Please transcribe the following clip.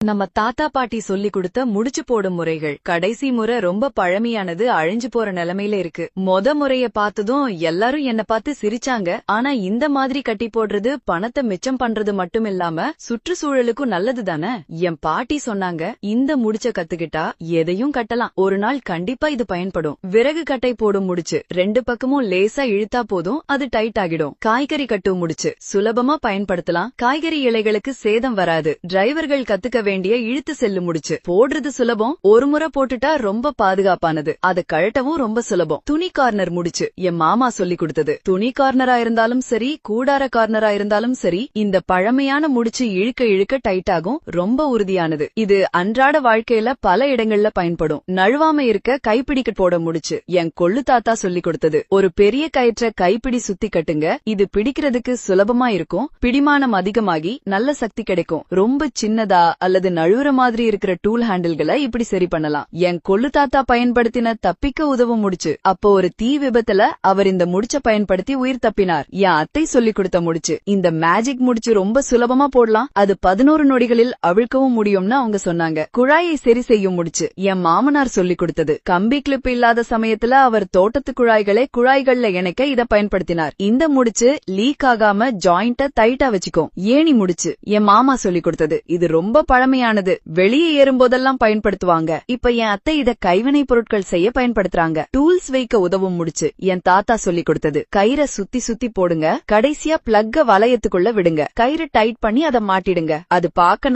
நம்ம தாத்தா பாட்டி சொல்லி கொடுத்த முடிச்சு போடும் முறைகள் கடைசி முறை ரொம்ப பழமையானது, அழிஞ்சு போற நிலைமையில இருக்கு. முறைய பார்த்ததும் எல்லாரும் என்ன பார்த்து சிரிச்சாங்க. ஆனா இந்த மாதிரி கட்டி போடுறது பணத்தை மிச்சம் பண்றது மட்டும் இல்லாம சுற்றுச்சூழலுக்கும் நல்லது தானே. என் பாட்டி சொன்னாங்க, இந்த முடிச்ச கத்துக்கிட்டா எதையும் கட்டலாம், ஒரு நாள் கண்டிப்பா இது பயன்படும். விறகு கட்டை போடும் முடிச்சு, ரெண்டு பக்கமும் லேசா இழுத்தா போதும், அது டைட் ஆகிடும். காய்கறி கட்டும் முடிச்சு சுலபமா பயன்படுத்தலாம், காய்கறி இலைகளுக்கு சேதம் வராது. டிரைவர்கள் கத்துக்க வேண்டிய இழுத்து செல்லு முடிச்சு போடுறது சுலபம், ஒரு முறை போட்டுட்டா ரொம்ப பாதுகாப்பானது, அதை கழட்டவும் ரொம்ப சுலபம். துணி கார்னர் முடிச்சு என் மாமா சொல்லி கொடுத்தது. துணி கார்னரா இருந்தாலும் சரி, கூடார கார்னரா இருந்தாலும் சரி, இந்த பழமையான முடிச்சு இழுக்க இழுக்க டைட் ஆகும், ரொம்ப உறுதியானது. இது அன்றாட வாழ்க்கையில பல இடங்கள்ல பயன்படும். நழுவாம இருக்க கைப்பிடிக்க போட முடிச்சு என் கொள்ளு தாத்தா சொல்லி கொடுத்தது. ஒரு பெரிய கயிற்ற கைப்பிடி சுத்தி கட்டுங்க, இது பிடிக்கிறதுக்கு சுலபமா இருக்கும், பிடிமானம் அதிகமாகி நல்ல சக்தி கிடைக்கும். ரொம்ப சின்னதா அல்லது நழுவுற மாதிரி இருக்கிற டூல் ஹேண்டில்களை இப்படி சரி பண்ணலாம். என் கொள்ளு தாத்தா பயன்படுத்தின தப்பிக்க உதவும் முடிச்சு, அப்போ ஒரு தீ விபத்துல அவர் இந்த முடிச்ச பயன்படுத்தி உயிர் தப்பினார். என் அத்தை சொல்லி கொடுத்த முடிச்சு, இந்த மேஜிக் முடிச்சு ரொம்ப சுலபமா போடலாம், அது 11 நொடிகளில் அவிழ்க்கவும் முடியும்னு அவங்க சொன்னாங்க. குழாயை சரி செய்யும் முடிச்சு என் மாமனார் சொல்லி கொடுத்தது. கம்பி கிளிப் இல்லாத சமயத்துல அவர் தோட்டத்து குழாய்களை குழாய்கள்ல இணைக்க இத பயன்படுத்தினார். இந்த முடிச்சு லீக் ஆகாம ஜாயிண்ட டைட்டா வச்சுக்கும். ஏணி முடிச்சு என் மாமா சொல்லி கொடுத்தது. இது ரொம்ப பழமையானது, வெளியே ஏறும்போதெல்லாம் பயன்படுத்துவாங்க. இப்ப என் அத்தை இத கைவினை பொருட்கள் செய்ய பயன்படுத்துறாங்க. டூல்ஸ் வைக்க உதவும் முடிச்சு என் தாத்தா சொல்லி கொடுத்தது. கயிறை சுத்தி சுத்தி போடுங்க, கடைசியா பிளக்க வளையத்துக்குள்ள விடுங்க, கயிறு டைட் பண்ணி அதை மாட்டிடுங்க. அது பார்க்க